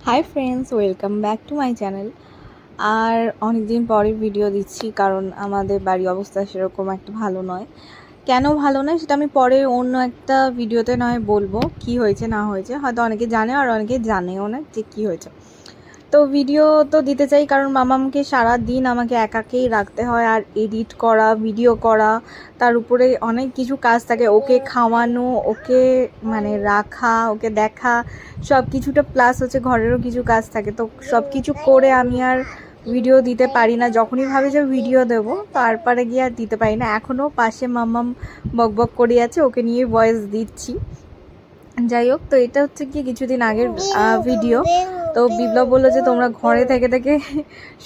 High friends, welcome back to my channel. আর অনেক দিন পরে ভিডিও দিচ্ছি কারণ আমাদের বাড়ির অবস্থা সেরকম একটা ভালো নয়। কেন ভালো নয় সেটা আমি পরে অন্য একটা ভিডিওতে নয় বলবো, কি হয়েছে না হয়েছে। হয়তো অনেকে জানে আর অনেকে জানেও না যে কী হয়েছে। তো ভিডিও তো দিতে চাই কারণ মামামকে সারা দিন আমাকে একাকেই রাখতে হয়, আর এডিট করা, ভিডিও করা, তার উপরে অনেক কিছু কাজ থাকে। ওকে খাওয়ানো, ওকে মানে রাখা, ওকে দেখা, সব কিছুটা প্লাস হচ্ছে ঘরেরও কিছু কাজ থাকে। তো সব কিছু করে আমি আর ভিডিও দিতে পারি না। যখনই ভাবি যে ভিডিও দেবো তারপরে গিয়ে আর দিতে পারি না। এখনও পাশে মামাম বকবক করে আছে, ওকে নিয়ে ভয়েস দিচ্ছি। যাই হোক, তো এটা হচ্ছে কি কিছুদিন আগের ভিডিও। তো বিপ্লব বললো যে তোমরা ঘরে থেকে থেকে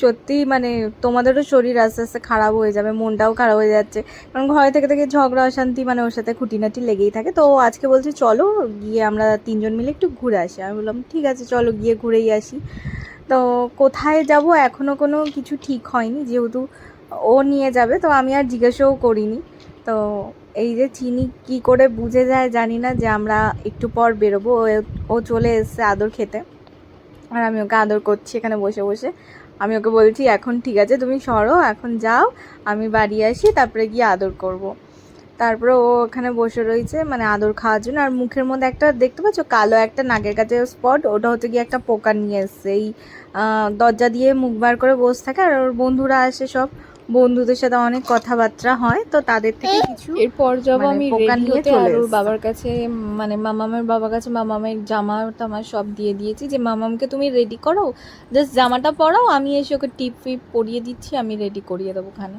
সত্যি মানে তোমাদেরও শরীর আস্তে আস্তে খারাপ হয়ে যাবে, মনটাও খারাপ হয়ে যাচ্ছে, কারণ ঘরে থেকে থেকে ঝগড়া অশান্তি মানে ওর সাথে খুঁটিনাটি লেগেই থাকে। তো আজকে বলছে চলো গিয়ে আমরা তিনজন মিলে একটু ঘুরে আসি। আমি বললাম ঠিক আছে চলো গিয়ে ঘুরেই আসি। তো কোথায় যাব এখনও কোনো কিছু ঠিক হয়নি, যেহেতু ও নিয়ে যাবে তো আমি আর জিজ্ঞাসাও করিনি। তো এই যে চিনি কি করে বুঝে যায় জানি না যে আমরা একটু পর বেরোবো। ও চলে এসছে আদর খেতে, আর আমি ওকে আদর করছি এখানে বসে বসে। আমি ওকে বলছি এখন ঠিক আছে তুমি সরো, এখন যাও, আমি বাড়ি আসি তারপরে গিয়ে আদর করব। তারপরে ও ওখানে বসে রয়েছে মানে আদর খাওয়ার জন্য। আর মুখের মধ্যে একটা দেখতে পাচ্ছ কালো একটা নাকের কাছে স্পট, ওটা হচ্ছে গিয়ে একটা পোকা নিয়ে এসছে। এই দরজা দিয়ে মুখ বার করে বসে থাকে, আর ওর বন্ধুরা আসে, সব বন্ধুদের সাথে অনেক কথাবার্তা হয়, তো তাদের থেকে কিছু এরপর যাব মানে আমি পোকা রেডি নিয়ে হতে। আর চলে ওর এসছে। বাবার কাছে মানে মামামের বাবার কাছে মামামের জামা টামা সব দিয়ে দিয়েছি যে মামামকে তুমি রেডি করো, জাস্ট জামাটা পরাও, আমি এসে ওকে টিপ ফিপ পরিয়ে দিচ্ছি, আমি রেডি করিয়ে দেবো ওখানে।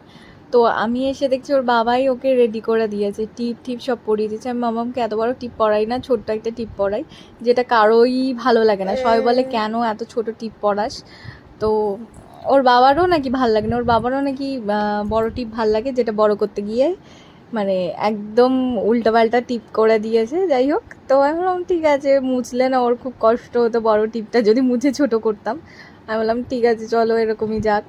তো আমি এসে দেখছি ওর বাবাই ওকে রেডি করে দিয়েছে, টিপ টিপ সব পরিয়ে দিয়েছে। আমি মামামকে এত বড় টিপ পরাই না, ছোট্ট একটা টিপ পরাই, যেটা কারোই ভালো লাগে না। সবাই বলে কেন এত ছোট টিপ পরাস। তো ওর বাবারও নাকি ভাল লাগে না, ওর বাবারও নাকি বড় টিপ ভাল লাগে, যেটা বড় করতে গিয়ে মানে একদম উল্টোপাল্টা টিপ করে দিয়েছে। যাই হোক, তো আমি বললাম ঠিক আছে, মুছলে না ওর খুব কষ্ট হতো বড় টিপটা যদি মুছে ছোট করতাম। আমি বললাম ঠিক আছে চলো এরকমই যাক।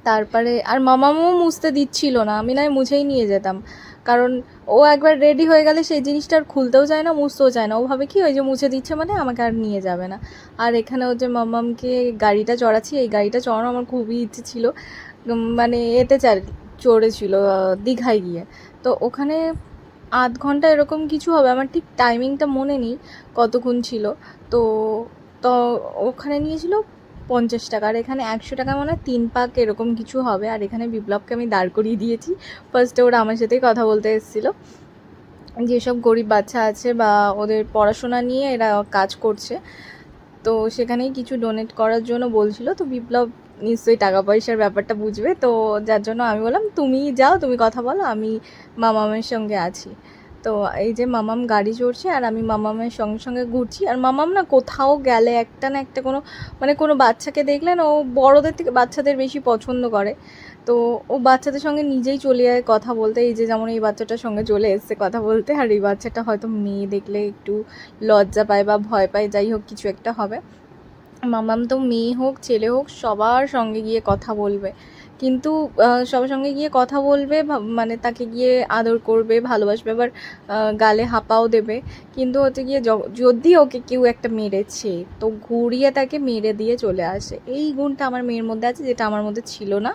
তারপরে আর মামামও মুছতে দিচ্ছিল না, আমি নয় মুছেই নিয়ে যেতাম, কারণ ও একবার রেডি হয়ে গেলে সেই জিনিসটা আর খুলতেও চায় না, মুছতেও চায় না। ও ভাবে কি ওই যে মুছে দিচ্ছে মানে আমাকে আর নিয়ে যাবে না। আর এখানে ও যে মামামকে গাড়িটা চড়াচ্ছি, এই গাড়িটা চড়ানো আমার খুবই ইচ্ছে ছিল। মানে এতে চড়েছিল দীঘায় গিয়ে। তো ওখানে আধ ঘন্টা এরকম কিছু হবে, আমার ঠিক টাইমিংটা মনে নেই কতক্ষণ ছিল। তো তো ওখানে নিয়েছিল 50 টাকা, আর এখানে 100 টাকা, মানে 3 পাক এরকম কিছু হবে। আর এখানে বিপ্লবকে আমি দাঁড় করিয়ে দিয়েছি। ফার্স্টে ওরা আমার সাথেই কথা বলতে এসেছিলো, যেসব গরিব বাচ্চা আছে বা ওদের পড়াশোনা নিয়ে এরা কাজ করছে, তো সেখানেই কিছু ডোনেট করার জন্য বলছিল। তো বিপ্লব নিশ্চয়ই টাকা পয়সার ব্যাপারটা বুঝবে, তো যার জন্য আমি বললাম তুমি যাও, তুমি কথা বলো, আমি মামামের সঙ্গে আছি। তো এই যে মামাম গাড়ি চড়ছে আর আমি মামামের সঙ্গে সঙ্গে ঘুরছি। আর মামাম না কোথাও গেলে একটা না একটা কোনো মানে কোনো বাচ্চাকে দেখলেন ও বড়দের থেকে বাচ্চাদের বেশি পছন্দ করে। তো ও বাচ্চাদের সঙ্গে নিজেই চলে যায় কথা বলতে। এই যে যেমন এই বাচ্চাটার সঙ্গে চলে এসছে কথা বলতে, আর এই বাচ্চাটা হয়তো মেয়ে দেখলে একটু লজ্জা পায় বা ভয় পায়, যাই হোক কিছু একটা হবে। মামাম তো মেয়ে হোক ছেলে হোক সবার সঙ্গে গিয়ে কথা বলবে, কিন্তু সবার সঙ্গে গিয়ে কথা বলবে, মানে তাকে গিয়ে আদর করবে, ভালোবাসবে, আবার গালে হাঁপাও দেবে। কিন্তু হচ্ছে গিয়ে যদি ওকে কেউ একটা মেরেছে তো ঘুরিয়ে তাকে মেরে দিয়ে চলে আসে। এই গুণটা আমার মেয়ের মধ্যে আছে, যেটা আমার মধ্যে ছিল না,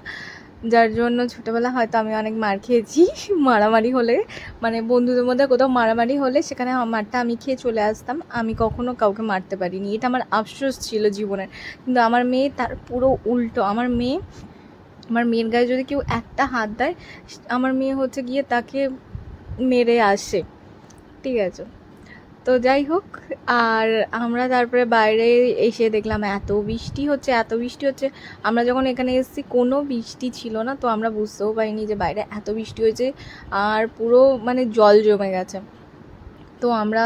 যার জন্য ছোটোবেলা হয়তো আমি অনেক মার খেয়েছি। মারামারি হলে মানে বন্ধুদের মধ্যে কোথাও মারামারি হলে সেখানে মারটা আমি খেয়ে চলে আসতাম, আমি কখনো কাউকে মারতে পারিনি, এটা আমার আফসোস ছিল জীবনের। কিন্তু আমার মেয়ে তার পুরো উল্টো। আমার মেয়ের গায়ে যদি কেউ একটা হাত দেয়, আমার মেয়ে হচ্ছে গিয়ে তাকে মেরে আসে, ঠিক আছে। তো যাই হোক, আর আমরা তারপরে বাইরে এসে দেখলাম এত বৃষ্টি হচ্ছে, এত বৃষ্টি হচ্ছে। আমরা যখন এখানে এসেছি কোনো বৃষ্টি ছিল না, তো আমরা বুঝতেও পারিনি যে বাইরে এত বৃষ্টি হয়েছে, আর পুরো মানে জল জমে গেছে। তো আমরা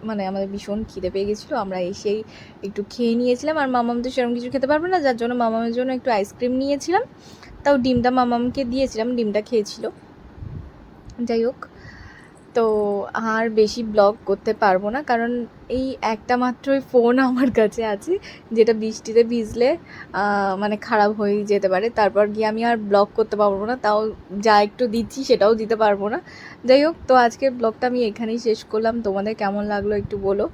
মানে আমাদের ভীষণ খিদে পেয়ে গেছিলো, আমরা এসেই একটু খেয়ে নিয়েছিলাম। আর মামাম তো সেরকম কিছু খেতে পারবে না, যার জন্য মামামের জন্য একটু আইসক্রিম নিয়েছিলাম, তাও ডিমটা মামামকে দিয়েছিলাম, ডিমটা খেয়েছিল। যাই হোক, তো আর বেশি ব্লগ করতে পারবো না, কারণ এই একটা মাত্রই ফোন আমার কাছে আছে, যেটা বৃষ্টিতে ভিজলে মানে খারাপ হয়ে যেতে পারে। তারপর গিয়ে আমি আর ব্লগ করতে পারবো না, তাও যা একটু দিচ্ছি সেটাও দিতে পারবো না। যাই হোক, তো আজকের ব্লগটা আমি এখানেই শেষ করলাম। তোমাদের কেমন লাগলো একটু বলো।